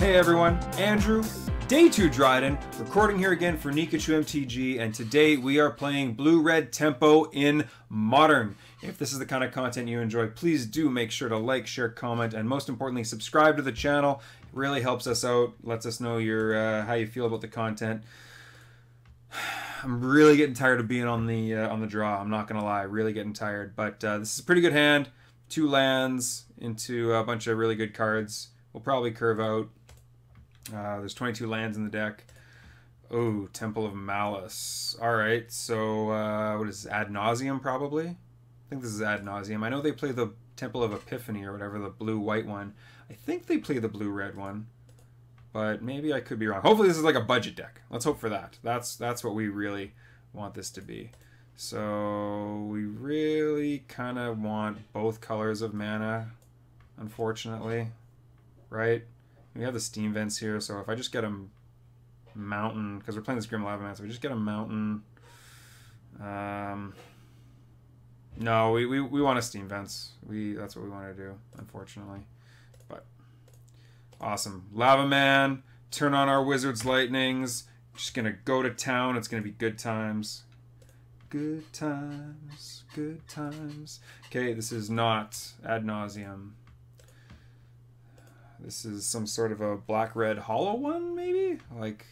Hey everyone, Andrew, day 2 Dryden, recording here again for Pikachu MTG, and today we are playing Blue-Red Tempo in Modern. If this is the kind of content you enjoy, please do make sure to like, share, comment, and most importantly, subscribe to the channel. It really helps us out, lets us know how you feel about the content. I'm really getting tired of being on the draw, I'm not gonna lie, really getting tired, but this is a pretty good hand. 2 lands into a bunch of really good cards. We'll probably curve out. There's 22 lands in the deck. Oh, Temple of Malice. Alright, so what is this? Ad Nauseam, probably? I think this is Ad Nauseam. I know they play the Temple of Epiphany or whatever, the blue-white one. I think they play the blue-red one. But maybe I could be wrong. Hopefully this is like a budget deck. Let's hope for that. That's what we really want this to be. So we really kind of want both colors of mana, unfortunately. Right? We have the Steam Vents here, so if I just get a Mountain, because we're playing this Grim Lavamancer, we just get a Mountain. No, we want a Steam Vents. That's what we want to do, unfortunately. But awesome. Lava Man, turn on our Wizard's Lightnings. Just gonna go to town. It's gonna be good times. Good times, good times. Okay, this is not Ad Nauseam. This is some sort of a black-red hollow one, maybe? Like,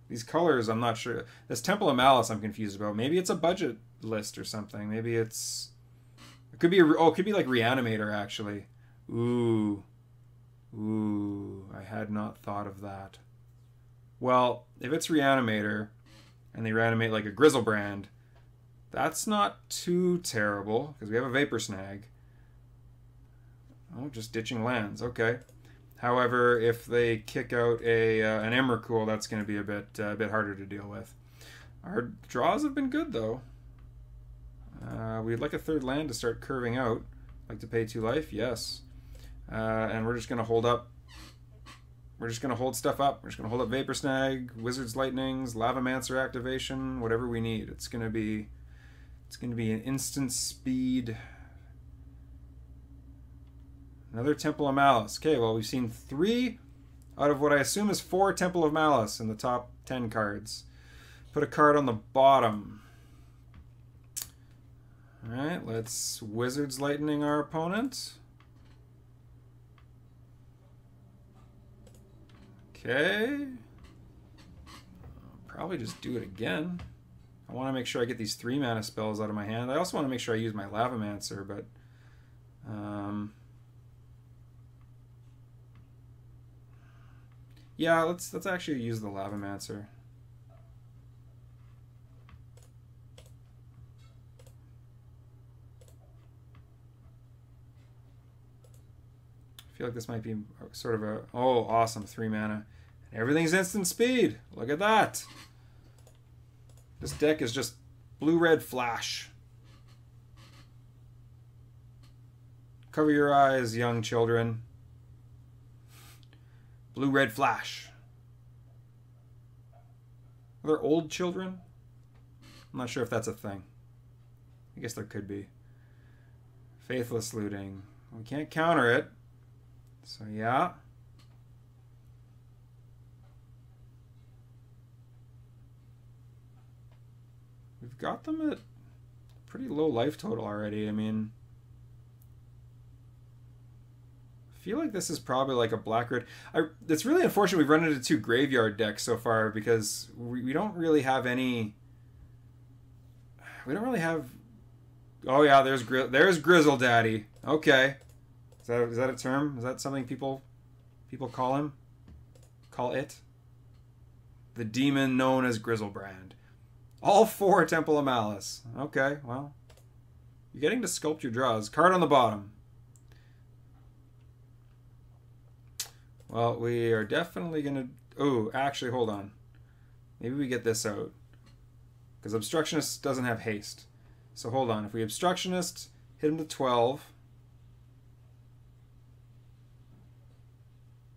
these colors, I'm not sure. This Temple of Malice I'm confused about. Maybe it's a budget list or something. Maybe it's... It could be, it could be like Reanimator, actually. Ooh. Ooh, I had not thought of that. Well, if it's Reanimator, and they reanimate like a Grishoalbrand, that's not too terrible, because we have a Vapor Snag. Oh, just ditching lands. Okay. However, if they kick out an Emrakul, that's going to be a bit harder to deal with. Our draws have been good, though. We'd like a 3rd land to start curving out. Like to pay 2 life? Yes. And we're just going to hold up. We're just going to hold stuff up. We're just going to hold up Vapor Snag, Wizard's Lightnings, Lavamancer activation, whatever we need. It's going to be an instant speed. Another Temple of Malice. Okay, well, we've seen 3 out of what I assume is 4 Temple of Malice in the top 10 cards. Put a card on the bottom. Alright, let's Wizard's Lightning our opponent. Okay. I'll probably just do it again. I want to make sure I get these 3 mana spells out of my hand. I also want to make sure I use my Lavamancer, but... yeah, let's actually use the Lavamancer. I feel like this might be sort of a... Oh, awesome, 3 mana. Everything's instant speed. Look at that. This deck is just blue-red flash. Cover your eyes, young children. Blue-red flash. Are there old children? I'm not sure if that's a thing. I guess there could be. Faithless Looting. We can't counter it. So yeah. We've got them at pretty low life total already. I mean... I feel like this is probably like a black-red. It's really unfortunate we've run into 2 graveyard decks so far because we don't really have any... We don't really have... Oh yeah, there's Grizzle Daddy. Okay. Is that a term? Is that something people call him? Call it? The demon known as Grishoalbrand. All 4 Temple of Malice. Okay, well. You're getting to sculpt your draws. Card on the bottom. Well, we are definitely going to... Oh, actually, hold on. Maybe we get this out. Because Obstructionist doesn't have haste. So hold on. If we Obstructionist, hit him to 12.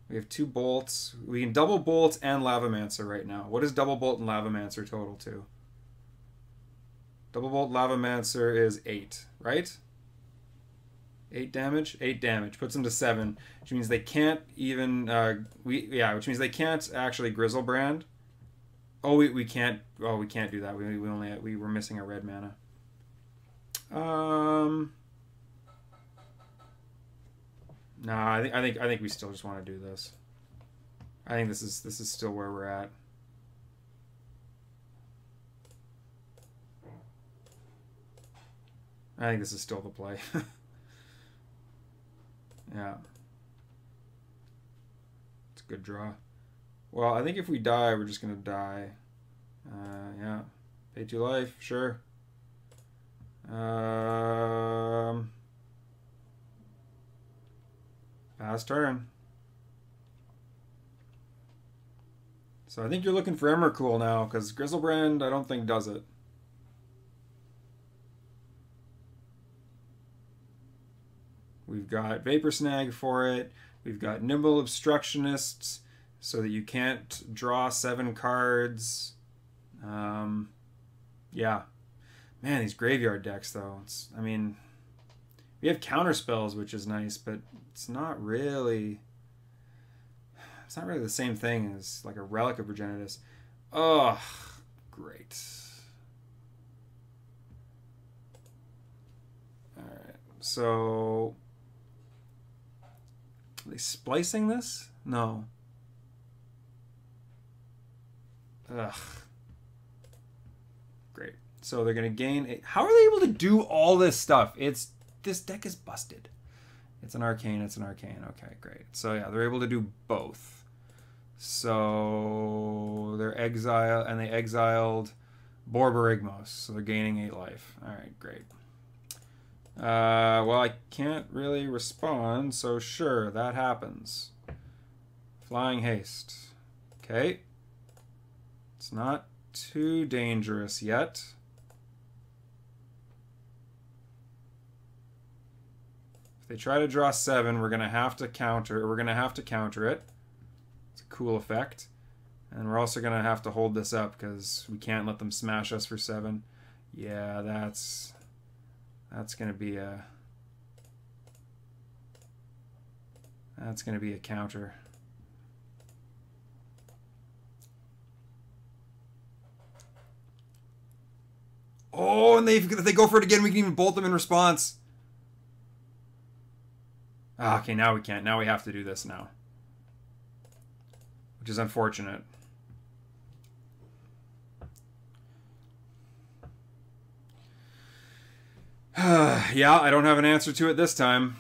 We have 2 bolts. We can double bolt and Lavamancer right now. What is double bolt and Lavamancer total to? Double bolt Lavamancer is 8, right? 8 damage? 8 damage. Puts them to 7, which means they can't even, which means they can't actually Grishoalbrand. Oh, we can't, we can't do that. We were missing a red mana. Nah, I think we still just want to do this. I think this is still where we're at. I think this is still the play. Yeah. It's a good draw. Well, I think if we die, we're just going to die. Yeah. Pay 2 life, sure. Pass turn. So I think you're looking for Emrakul now, because Grishoalbrand I don't think does it. We've got Vapor Snag for it. We've got Nimble Obstructionists, so that you can't draw 7 cards. Yeah. Man, these graveyard decks, though. I mean, we have counter spells, which is nice, but it's not really the same thing as like a Relic of Progenitus. Oh, great. All right, so are they splicing this? No. Ugh. Great. So they're going to gain... How are they able to do all this stuff? This deck is busted. It's an arcane. It's an arcane. Okay, great. So yeah, they're able to do both. So they're they exiled Borborygmos. So they're gaining 8 life. All right, great. Well, I can't really respond, so sure, that happens. Flying Haste. Okay. It's not too dangerous yet. If they try to draw 7, we're gonna have to counter it. It's a cool effect. And we're also gonna have to hold this up because we can't let them smash us for 7. Yeah, that's gonna be a counter. Oh, and if they go for it again, we can even bolt them in response. Okay, now we can't. Now we have to do this now. Which is unfortunate. Yeah, I don't have an answer to it this time.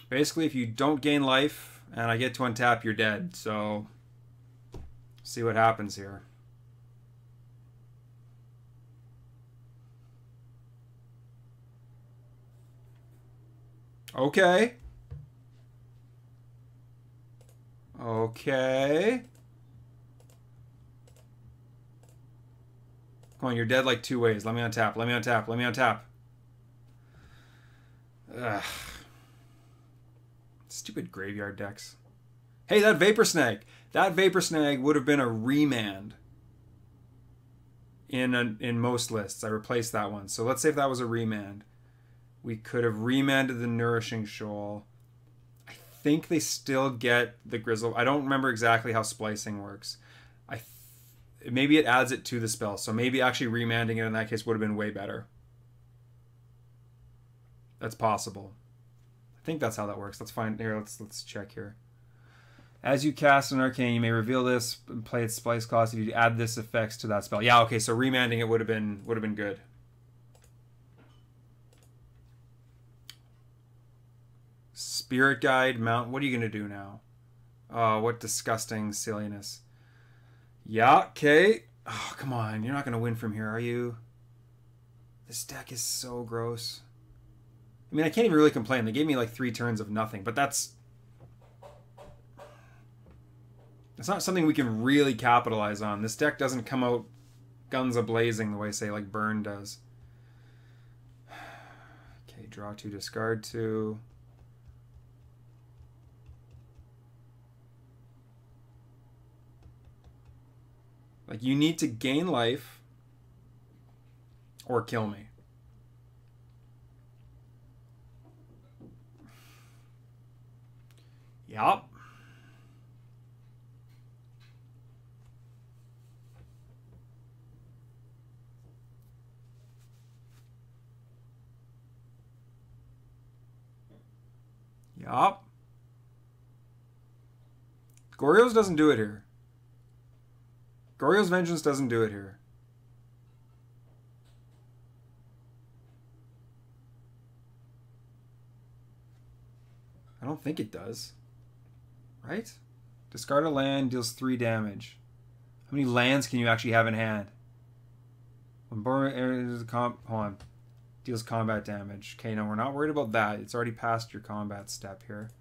Basically, if you don't gain life and I get to untap, you're dead. So, see what happens here. Okay. Okay. Come on, you're dead like 2 ways. Let me untap. Let me untap. Let me untap. Ugh. Stupid graveyard decks. Hey, that Vapor Snag. That Vapor Snag would have been a remand in most lists. I replaced that one. So let's say if that was a remand. We could have remanded the Nourishing Shoal. I think they still get the Grizzle. I don't remember exactly how splicing works. Maybe it adds it to the spell. So maybe actually remanding it in that case would have been way better. That's possible. I think that's how that works. Let's find here. Let's check here. As you cast an arcane, you may reveal this and play its splice cost if you add this effects to that spell. Yeah, okay. So remanding it would have been good. Spirit Guide, Mount. What are you going to do now? Oh, what disgusting silliness. Yeah, okay. Oh, come on. You're not going to win from here, are you? This deck is so gross. I mean, I can't even really complain. They gave me like 3 turns of nothing, but that's not something we can really capitalize on. This deck doesn't come out guns a-blazing the way, say, like Burn does. Okay, draw 2, discard 2. Like, you need to gain life Or kill me. Yup. Yup. Goryo's doesn't do it here. Goryo's Vengeance doesn't do it here. I don't think it does. Right? Discard a land, deals 3 damage. How many lands can you actually have in hand? When hold on. Deals combat damage. Okay, no, we're not worried about that. It's already past your combat step here.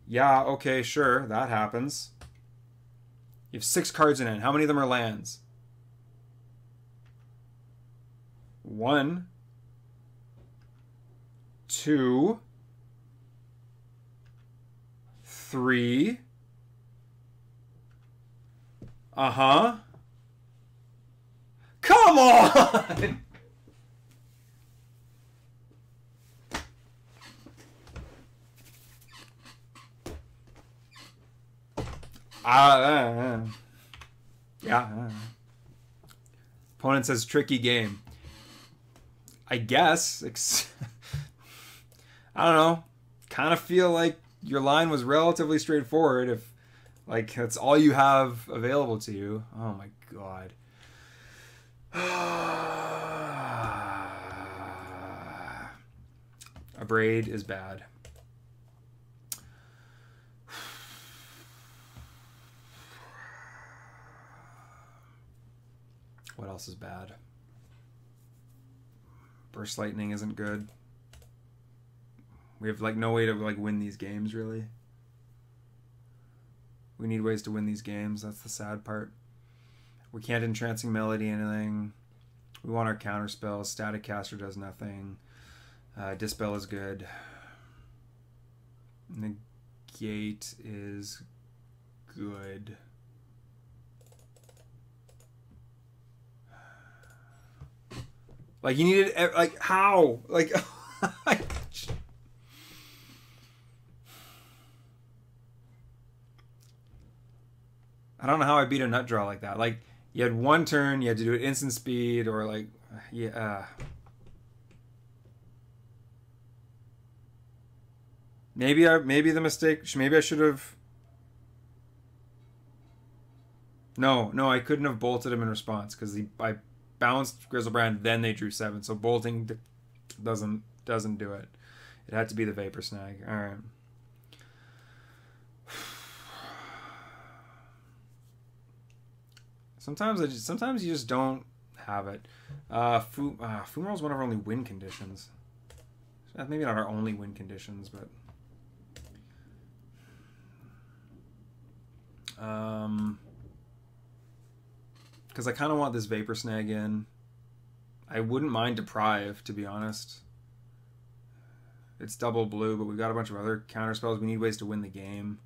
Yeah, okay, sure. That happens. You have 6 cards in hand. How many of them are lands? 1, 2, 3. Uh-huh. Come on! Yeah. Opponent says tricky game. I guess. I don't know. Kind of feel like your line was relatively straightforward if, like, that's all you have available to you. Oh my god. A braid is bad. What else is bad? Burst Lightning isn't good. We have like no way to like win these games really. We need ways to win these games. That's the sad part. We can't Entrancing Melody anything. We want our counter spells. Static Caster does nothing. Dispel is good. Negate is good. Like, you needed, like, how? Like, I don't know how I beat a nut draw like that. Like, you had 1 turn, you had to do it instant speed, or like, yeah. Maybe the mistake, maybe I should have. No, I couldn't have bolted him in response because I bounced Grishoalbrand, then they drew 7. So bolting doesn't do it. It had to be the Vapor Snag. All right. Sometimes you just don't have it. Fumarole is one of our only win conditions. Maybe not our only win conditions, but because I kind of want this Vapor Snag in. I wouldn't mind Deprive, to be honest. It's double blue, but we've got a bunch of other counter spells. We need ways to win the game.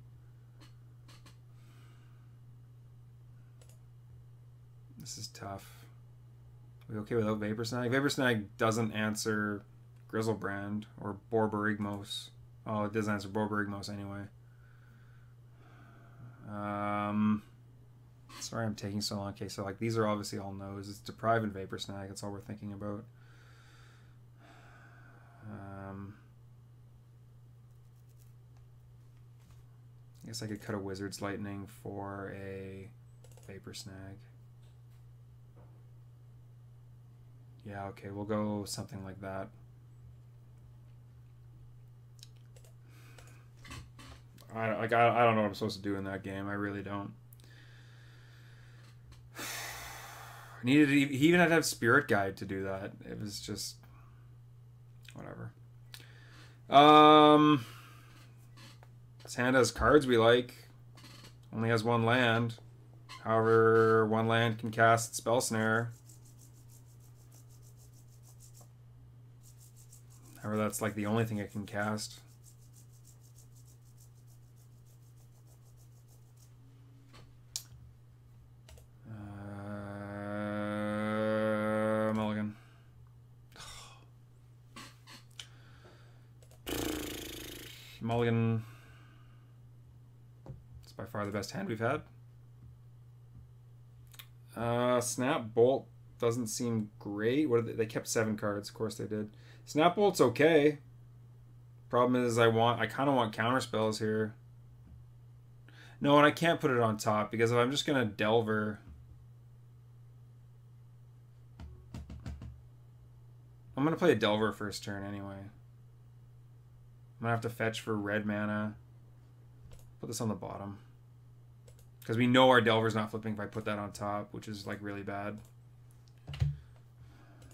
This is tough. Are we okay without Vapor Snag? Vapor Snag doesn't answer Grishoalbrand or Borborygmos. Oh, it does answer Borborygmos anyway. Sorry I'm taking so long. Okay, so like these are obviously all no's. It's Deprive and Vapor Snag. That's all we're thinking about. I guess I could cut a Wizard's Lightning for a Vapor Snag. Yeah, okay, we'll go something like that. I don't know what I'm supposed to do in that game. I really don't. He even had to have Spirit Guide to do that. It was just whatever. This hand has cards we like. Only has 1 land. However, 1 land can cast Spell Snare. However, that's like the only thing it can cast. Mulligan. Mulligan. It's by far the best hand we've had. Snap Bolt doesn't seem great. What they kept 7 cards, of course they did. Snap Bolt's okay. Problem is I kind of want counter spells here. No, and I can't put it on top because if I'm just gonna Delver, I'm gonna play a Delver first turn anyway. I'm gonna have to fetch for red mana. Put this on the bottom. Because we know our Delver's not flipping if I put that on top, which is like really bad. I'm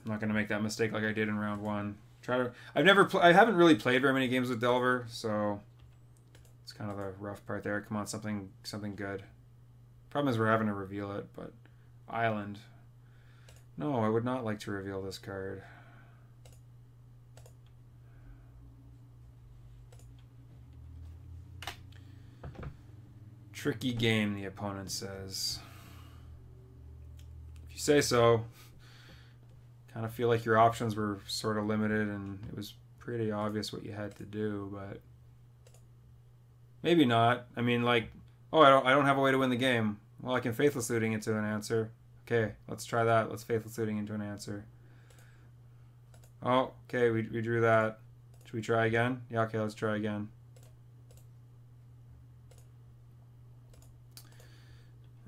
not gonna make that mistake like I did in round 1. I haven't really played very many games with Delver, so it's kind of the rough part there. Come on, something good. Problem is we're having to reveal it, but Island. No, I would not like to reveal this card. Tricky game, the opponent says. If you say so. Kind of feel like your options were sort of limited and it was pretty obvious what you had to do, but maybe not. I mean, like, oh, I don't have a way to win the game. Well, I can Faithless Looting into an answer. Okay, let's try that. Let's Faithless Looting into an answer. Oh, okay, we drew that. Should we try again? Yeah, okay, let's try again.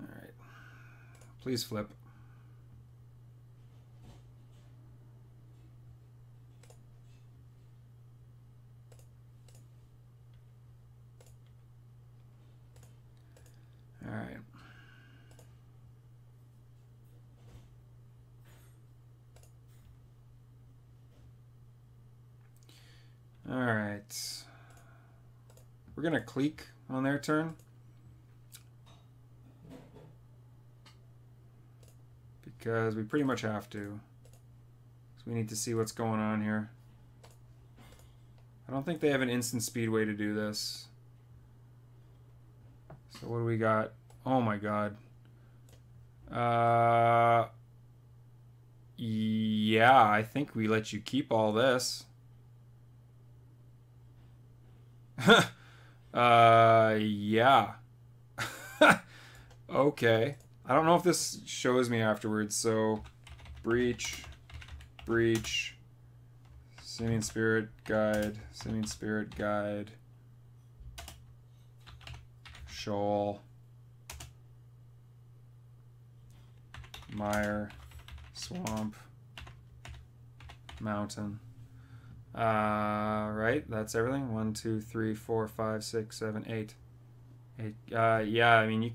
Alright. Please flip. Alright. Alright. We're going to Clique on their turn. Because we pretty much have to. So we need to see what's going on here. I don't think they have an instant speed way to do this. So what do we got? Oh my god. Yeah, I think we let you keep all this. Yeah. Okay. I don't know if this shows me afterwards, so Breach, Simian Spirit Guide, Shoal, Mire, Swamp, Mountain. Right, that's everything. 1, 2, 3, 4, 5, 6, 7, 8. Yeah, I mean you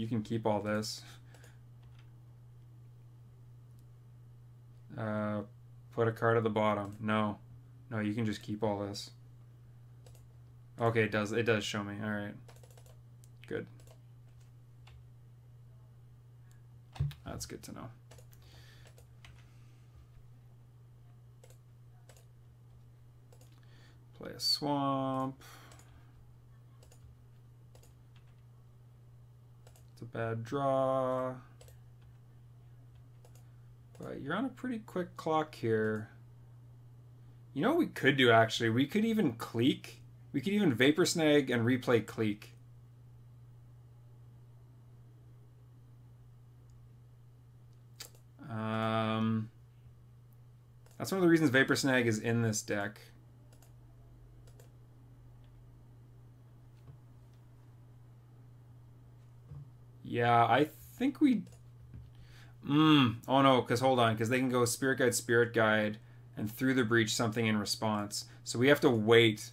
can keep all this. Put a card at the bottom. No, you can just keep all this. Okay, it does show me. All right, good. That's good to know. Play a swamp. It's a bad draw. But you're on a pretty quick clock here. You know what we could do actually? We could even Clique. We could even Vapor Snag and replay Clique. That's one of the reasons Vapor Snag is in this deck. Yeah, I think we... Oh no, because hold on, because they can go Spirit Guide, and Through the Breach something in response. So we have to wait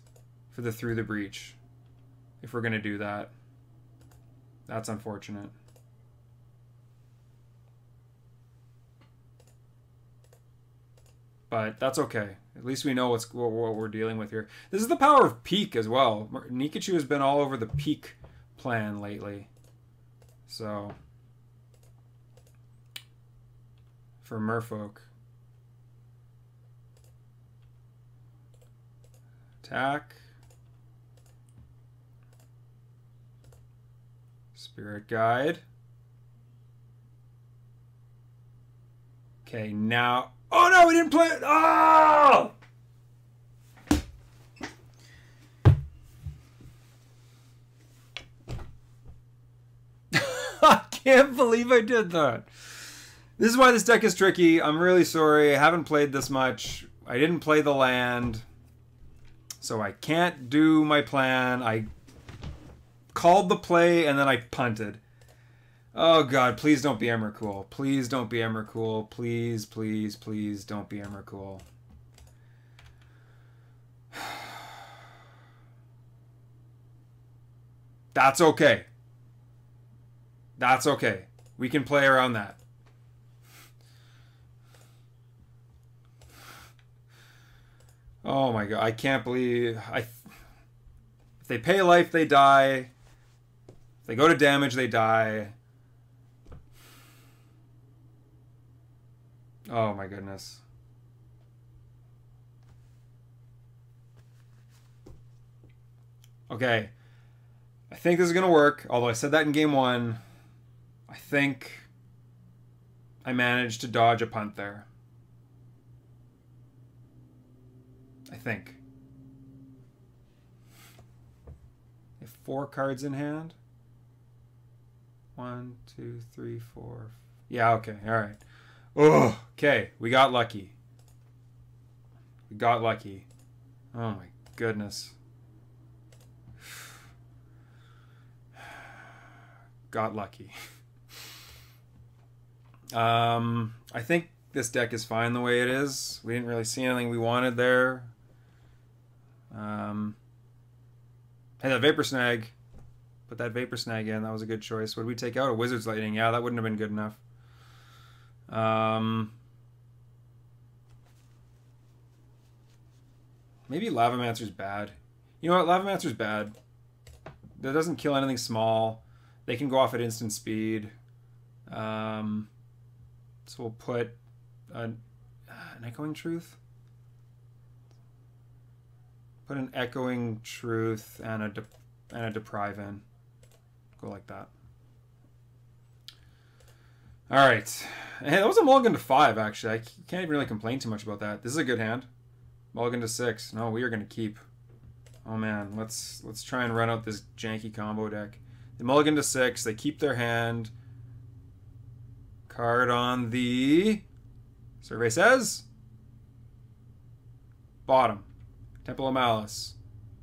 for the Through the Breach if we're going to do that. That's unfortunate. But that's okay. At least we know what we're dealing with here. This is the power of Peak as well. Nikachu has been all over the Peak plan lately. So, for Merfolk. Attack. Spirit Guide. Okay, now... Oh no, we didn't play it! Oh! can't believe I did that. This is why this deck is tricky. I'm really sorry. I haven't played this much. I didn't play the land. So I can't do my plan. I called the play and then I punted. Oh god, please don't be Emrakul. Please don't be Emrakul. Please, please, please don't be Emrakul. That's okay. That's okay. We can play around that. Oh my god, I can't believe if they pay life, they die. If they go to damage, they die. Oh my goodness. Okay. I think this is going to work, although I said that in game one. I think I managed to dodge a punt there. I think. I have 4 cards in hand. 1, 2, 3, 4. Yeah, okay, alright. Oh, okay, we got lucky. We got lucky. Oh my goodness. Got lucky. I think this deck is fine the way it is. We didn't really see anything we wanted there. Hey, that Vapor Snag. Put that Vapor Snag in. That was a good choice. What did we take out? A Wizard's Lightning. Yeah, that wouldn't have been good enough. Maybe Lavamancer's bad. You know what? Lavamancer's bad. That doesn't kill anything small. They can go off at instant speed. So we'll put an Echoing Truth. Put an Echoing Truth and a Deprive in. Go like that. All right. Hey, that was a mulligan to 5, actually. I can't even really complain too much about that. This is a good hand. Mulligan to 6. No, we are going to keep. Oh, man. Let's try and run out this janky combo deck. The mulligan to 6. They keep their hand. Card on the... Survey says... Bottom. Temple of Malice.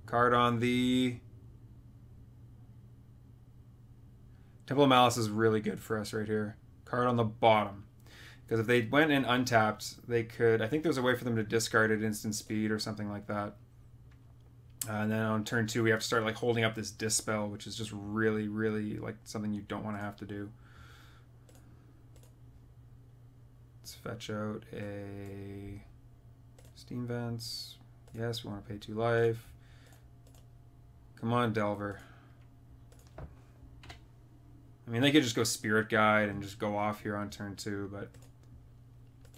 Card on the... Temple of Malice is really good for us right here. Card on the bottom. Because if they went in untapped, they could... I think there's a way for them to discard at instant speed or something like that. And then on turn 2, we have to start like holding up this Dispel, which is just really, really like something you don't want to have to do. Let's fetch out a Steam Vents. Yes, we want to pay 2 life. Come on, Delver. I mean, they could just go Spirit Guide and just go off here on turn 2, but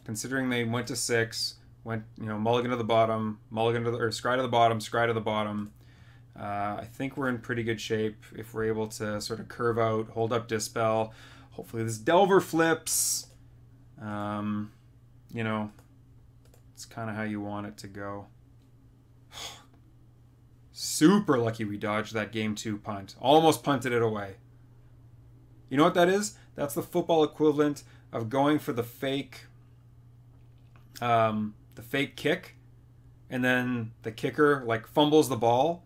considering they went to 6, went, you know, mulligan to the bottom, mulligan to the, or scry to the bottom, scry to the bottom. I think we're in pretty good shape if we're able to sort of curve out, hold up Dispel. Hopefully this Delver flips. You know, it's kind of how you want it to go. Super lucky we dodged that game 2 punt. Almost punted it away. You know what that is? That's the football equivalent of going for the fake kick, and then the kicker like fumbles the ball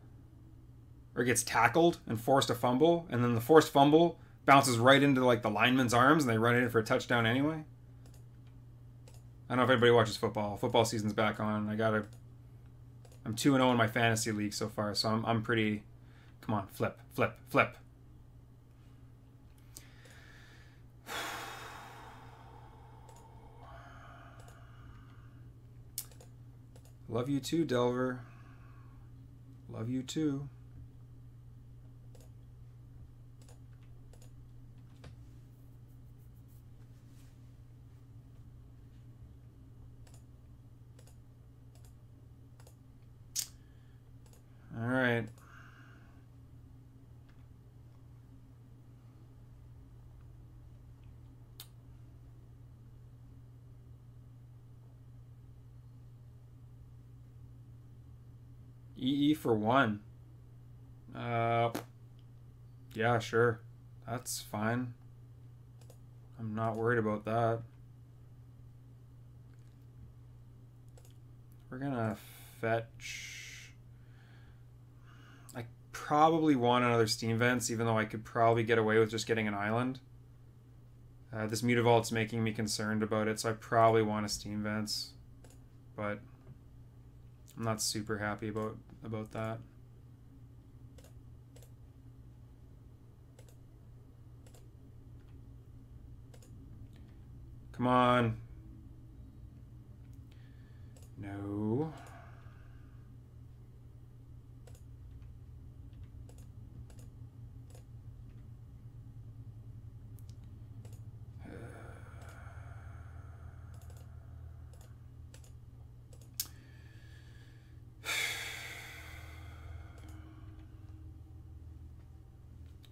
or gets tackled and forced to fumble, and then the forced fumble bounces right into like the lineman's arms and they run in for a touchdown anyway. I don't know if anybody watches football. Football season's back on. I'm 2-0 in my fantasy league so far, so I'm pretty... Come on, flip, flip, flip. Love you too, Delver. Love you too. All right. EE for 1. Yeah, sure. That's fine. I'm not worried about that. We're gonna fetch. I probably want another Steam Vents, even though I could probably get away with just getting an island. This Mutavault's making me concerned about it, so I probably want a Steam Vents, but I'm not super happy about that. Come on. No.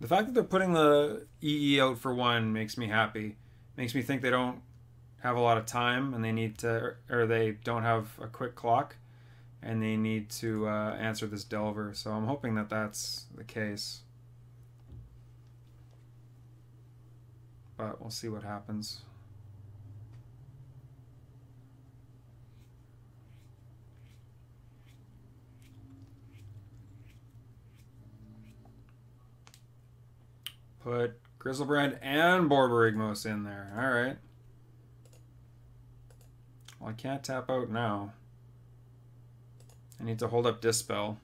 The fact that they're putting the EE out for 1 makes me happy. Makes me think they don't have a lot of time and they need to, or they don't have a quick clock and they need to answer this Delver. So I'm hoping that that's the case. But we'll see what happens. Put Grishoalbrand and Borborygmos in there. Alright. Well, I can't tap out now. I need to hold up Dispel.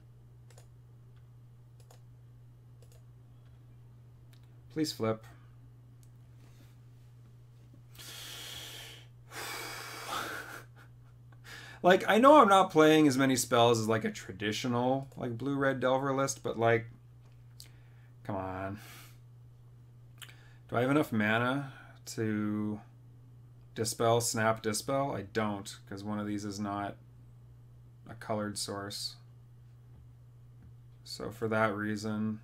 Please flip. Like, I know I'm not playing as many spells as like a traditional like blue-red Delver list, but like, come on. Do I have enough mana to Dispel, Snap, Dispel? I don't, because one of these is not a colored source. So for that reason,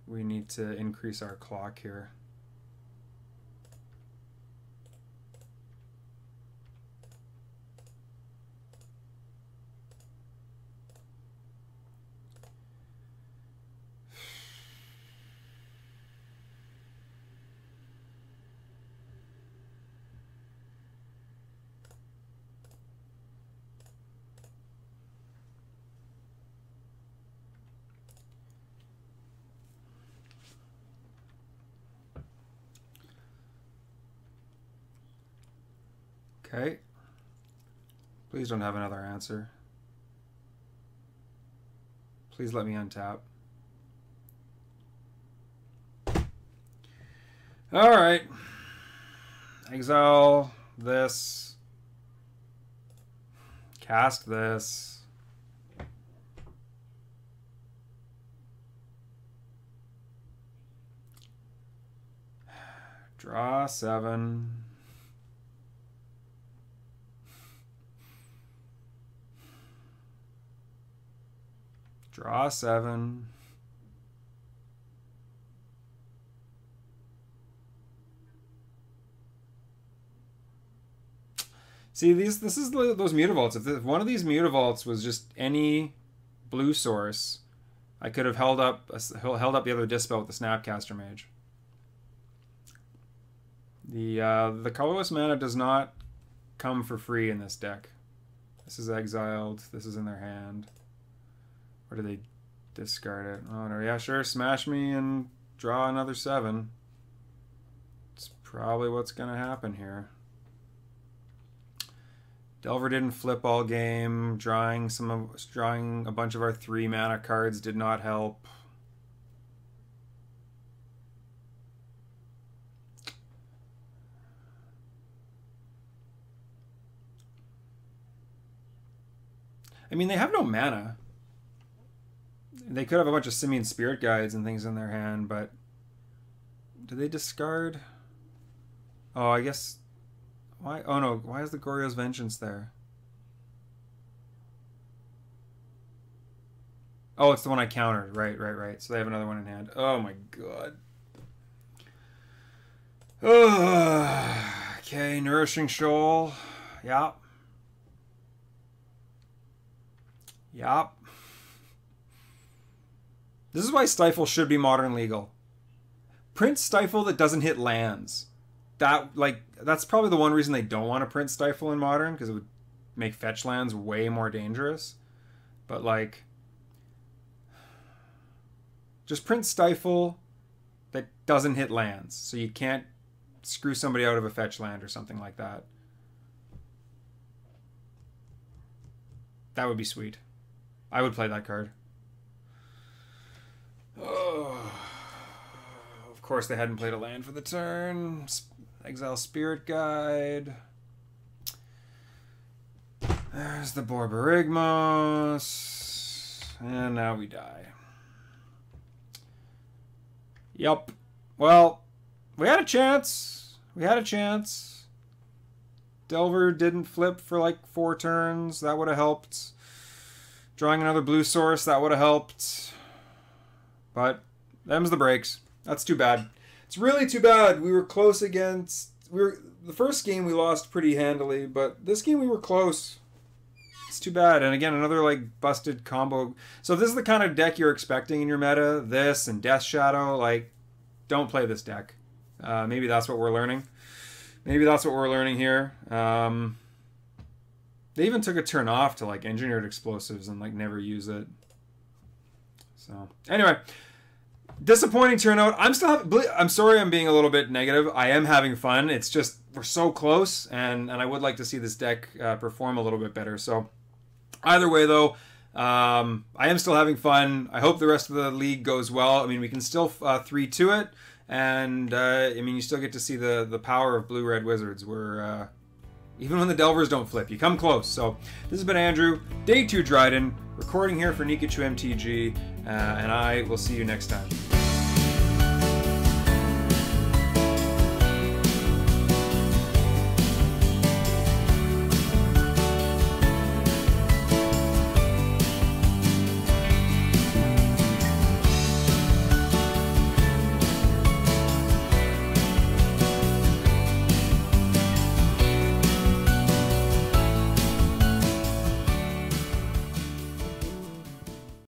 we need to increase our clock here. Okay. Please don't have another answer. Please let me untap. Alright. Exile this. Cast this. Draw 7. Draw 7. See, this is those Mutavaults. If one of these Mutavaults was just any blue source, I could have held up the other Dispel with the Snapcaster Mage. The colorless mana does not come for free in this deck. This is exiled. This is in their hand. Or do they discard it? Oh no, yeah, sure. Smash me and draw another 7. It's probably what's gonna happen here. Delver didn't flip all game. Drawing a bunch of our 3 mana cards did not help. I mean, they have no mana. They could have a bunch of Simian Spirit Guides and things in their hand, but do they discard? Oh, I guess. Why? Oh no! Why is the Goryo's Vengeance there? Oh, it's the one I countered. Right, right, right. So they have another one in hand. Oh my god. Okay, Nourishing Shoal. Yep. Yep. This is why Stifle should be modern legal. Print Stifle that doesn't hit lands. that's probably the one reason they don't want to print Stifle in Modern, because it would make fetch lands way more dangerous. But like, just print Stifle that doesn't hit lands, so you can't screw somebody out of a fetch land or something like that. That would be sweet. I would play that card. Oh. Of course, they hadn't played a land for the turn. Exile Spirit Guide. There's the Borborygmos. And now we die. Yup. Well, we had a chance. We had a chance. Delver didn't flip for like 4 turns. That would have helped. Drawing another blue source, that would have helped. But them's the breaks. That's too bad. It's really too bad. We were close against... the first game we lost pretty handily, but this game we were close. It's too bad. And again, another like busted combo. So if this is the kind of deck you're expecting in your meta, this and Death Shadow, like, don't play this deck. Maybe that's what we're learning. Maybe that's what we're learning here. They even took a turn off to like Engineered Explosives and like never use it. So anyway, disappointing turnout. I'm sorry I'm being a little bit negative. I am having fun. It's just we're so close, and I would like to see this deck perform a little bit better. So either way though, I am still having fun. I hope the rest of the league goes well. I mean, we can still 3-2 it, and I mean, you still get to see the power of Blue-Red Wizards. Where even when the Delvers don't flip, you come close. So this has been Andrew, Day 2 Dryden, recording here for Pikachu MTG, and I will see you next time.